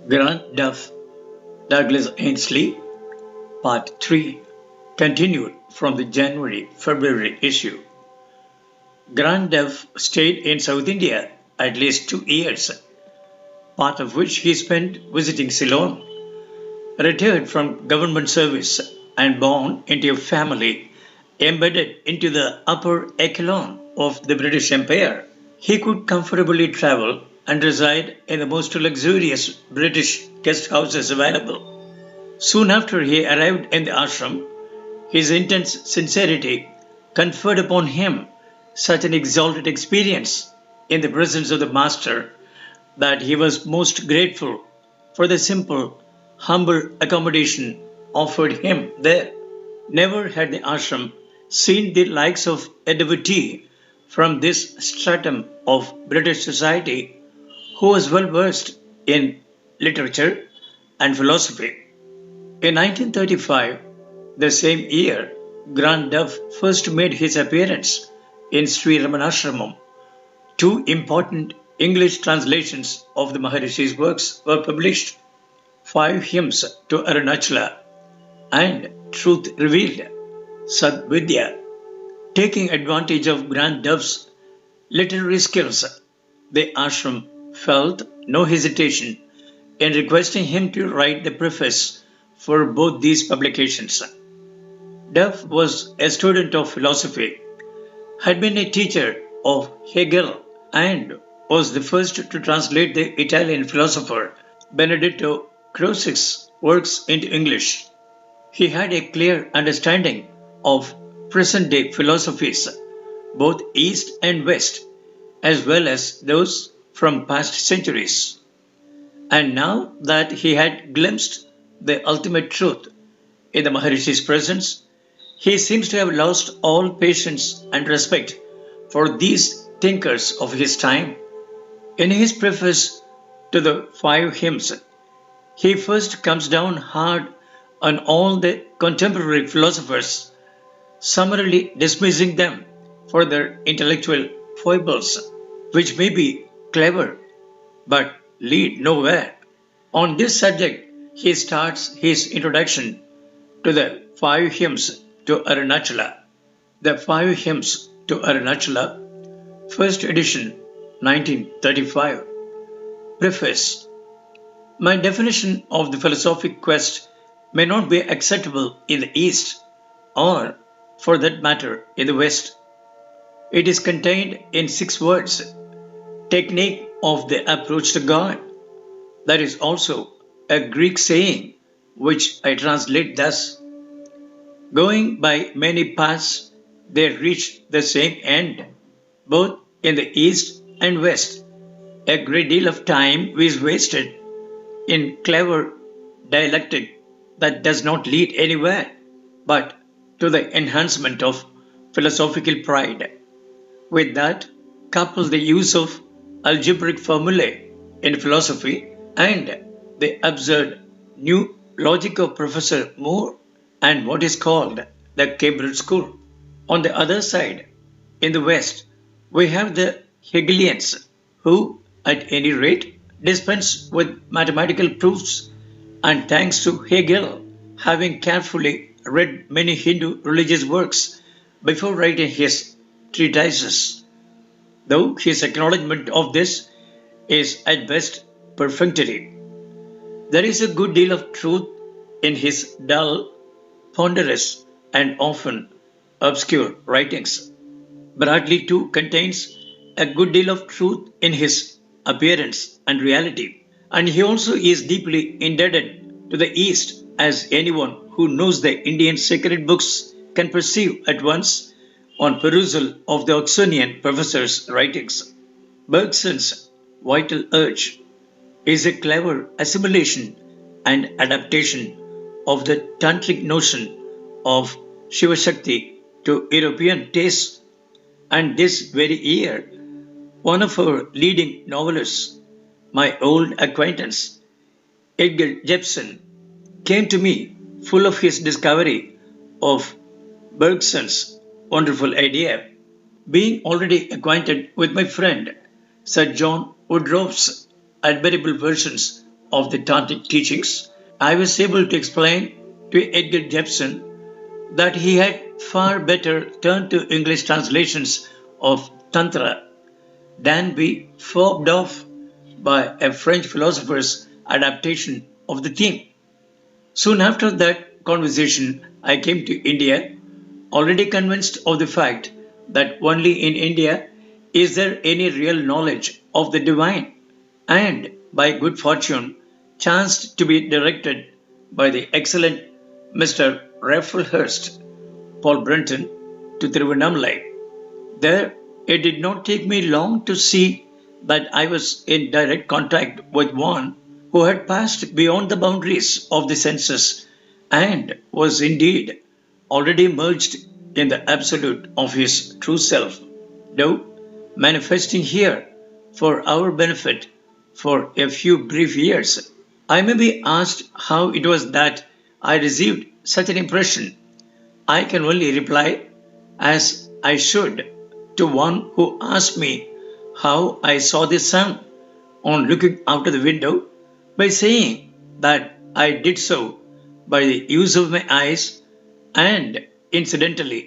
Grant Duff, Douglas Ainslie, Part 3, continued from the January-February issue. Grant Duff stayed in South India at least 2 years, part of which he spent visiting Ceylon. Retired from government service and born into a family embedded into the upper echelon of the British Empire, he could comfortably travel and reside in the most luxurious British guest houses available. Soon after he arrived in the ashram, his intense sincerity conferred upon him such an exalted experience in the presence of the Master that he was most grateful for the simple, humble accommodation offered him there. Never had the ashram seen the likes of a devotee from this stratum of British society who was well versed in literature and philosophy. In 1935, the same year, Grant Duff first made his appearance in Sri Ramanasramam. Two important English translations of the Maharishi's works were published: Five Hymns to Arunachala and Truth Revealed, Sadvidya. Taking advantage of Grant Duff's literary skills, the ashram felt no hesitation in requesting him to write the preface for both these publications. Duff was a student of philosophy, had been a teacher of Hegel, and was the first to translate the Italian philosopher Benedetto Croce's works into English. He had a clear understanding of present-day philosophies, both East and West, as well as those from past centuries. And now that he had glimpsed the ultimate truth in the Maharishi's presence, he seems to have lost all patience and respect for these thinkers of his time. In his preface to the Five Hymns, he first comes down hard on all the contemporary philosophers, summarily dismissing them for their intellectual foibles, which may be clever but lead nowhere. On this subject, he starts his introduction to the Five Hymns to Arunachala. The Five Hymns to Arunachala, first edition, 1935. Preface. My definition of the philosophic quest may not be acceptable in the East, or, for that matter, in the West. It is contained in 6 words: technique of the approach to God. That is also a Greek saying, which I translate thus: going by many paths, they reach the same end. Both in the East and West, a great deal of time is wasted in clever dialectic that does not lead anywhere but to the enhancement of philosophical pride. With that, couple the use of algebraic formulae in philosophy and the absurd new logic of Professor Moore and what is called the Cambridge School. On the other side, in the West, we have the Hegelians who, at any rate, dispense with mathematical proofs, and thanks to Hegel having carefully read many Hindu religious works before writing his treatises, though his acknowledgement of this is at best perfunctory. There is a good deal of truth in his dull, ponderous, and often obscure writings. Bradley too contains a good deal of truth in his appearance and reality, and he also is deeply indebted to the East, as anyone who knows the Indian sacred books can perceive at once on perusal of the Oxonian professor's writings. Bergson's vital urge is a clever assimilation and adaptation of the tantric notion of Shiva Shakti to European tastes, and this very year, one of our leading novelists, my old acquaintance, Edgar Jepson, came to me full of his discovery of Bergson's wonderful idea. Being already acquainted with my friend Sir John Woodroffe's admirable versions of the Tantric teachings, I was able to explain to Edgar Jepson that he had far better turn to English translations of Tantra than be fobbed off by a French philosopher's adaptation of the theme. Soon after that conversation, I came to India, already convinced of the fact that only in India is there any real knowledge of the divine, and by good fortune, chanced to be directed by the excellent Mr. Rafflehurst, Paul Brenton, to Tiruvannamalai. There, it did not take me long to see that I was in direct contact with one who had passed beyond the boundaries of the senses and was indeed already merged in the absolute of his true self, though manifesting here for our benefit for a few brief years. I may be asked how it was that I received such an impression. I can only reply as I should to one who asked me how I saw the sun on looking out of the window by saying that I did so by the use of my eyes and incidentally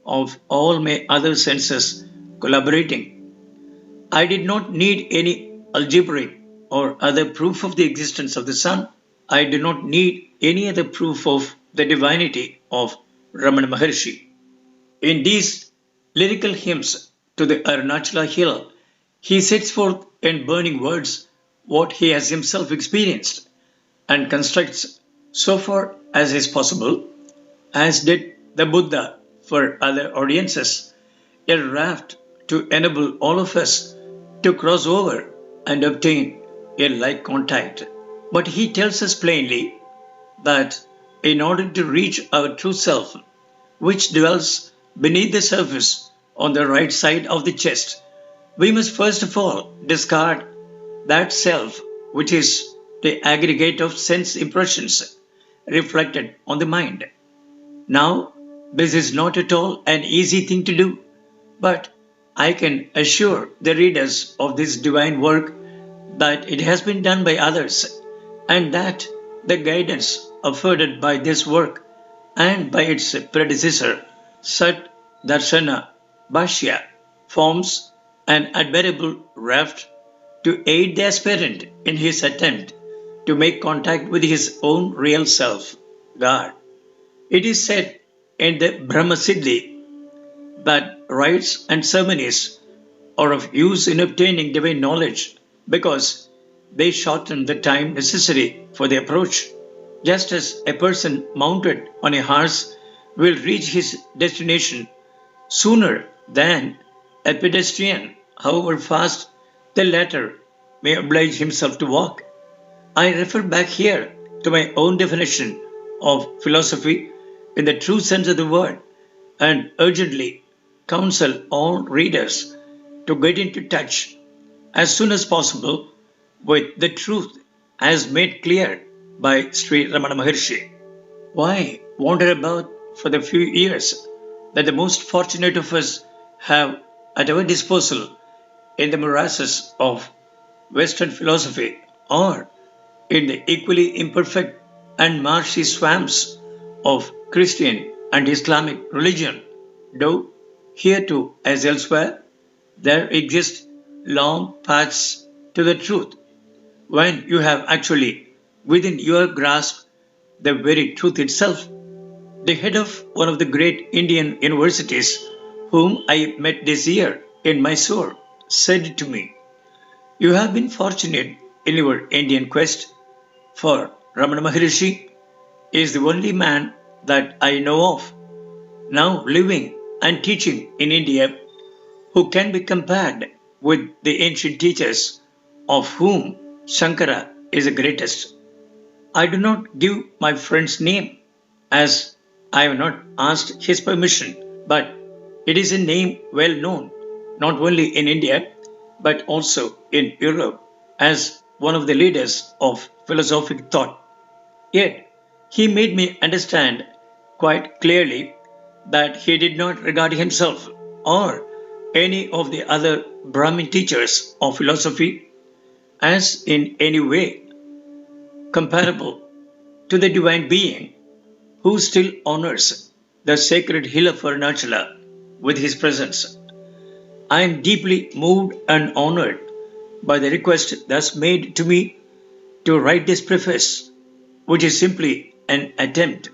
of all my other senses collaborating. I did not need any algebraic or other proof of the existence of the sun. I do not need any other proof of the divinity of Ramana Maharshi. In these lyrical hymns to the Arunachala hill, he sets forth in burning words what he has himself experienced and constructs, so far as is possible, as did the Buddha for other audiences, a raft to enable all of us to cross over and obtain a like contact. But he tells us plainly that in order to reach our true self, which dwells beneath the surface on the right side of the chest, we must first of all discard that self which is the aggregate of sense impressions reflected on the mind. Now, this is not at all an easy thing to do, but I can assure the readers of this divine work that it has been done by others, and that the guidance afforded by this work and by its predecessor, Sat Darshana Bhashya, forms an admirable raft to aid the aspirant in his attempt to make contact with his own real self, God. It is said in the Brahma Siddhi that rites and ceremonies are of use in obtaining divine knowledge because they shorten the time necessary for the approach. Just as a person mounted on a horse will reach his destination sooner than a pedestrian, however fast the latter may oblige himself to walk. I refer back here to my own definition of philosophy in the true sense of the word and urgently counsel all readers to get into touch as soon as possible with the truth as made clear by Sri Ramana Maharshi. Why wander about for the few years that the most fortunate of us have at our disposal in the morasses of Western philosophy or in the equally imperfect and marshy swamps of Christian and Islamic religion, though here too, as elsewhere, there exist long paths to the truth when you have actually within your grasp the very truth itself. The head of one of the great Indian universities, whom I met this year in Mysore, said to me, "You have been fortunate in your Indian quest, for Ramana Maharshi is the only man that I know of, now living and teaching in India, who can be compared with the ancient teachers, of whom Shankara is the greatest." I do not give my friend's name, as I have not asked his permission, but it is a name well known, not only in India, but also in Europe, as one of the leaders of philosophic thought. Yet, he made me understand quite clearly that he did not regard himself or any of the other Brahmin teachers of philosophy as in any way comparable to the divine being who still honors the sacred hill of Arunachala with his presence. I am deeply moved and honored by the request thus made to me to write this preface, which is simply an attempt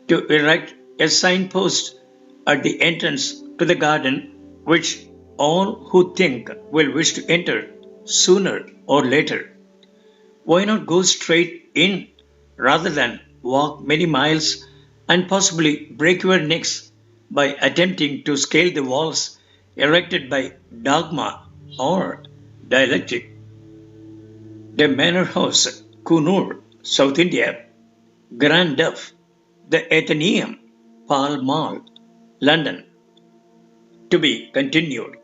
to erect a signpost at the entrance to the garden which all who think will wish to enter sooner or later. Why not go straight in rather than walk many miles and possibly break your necks by attempting to scale the walls erected by dogma or dialectic? The Manor House, Kunur, South India; Grand Duff, the Athenaeum, Pall Mall, London. To be continued.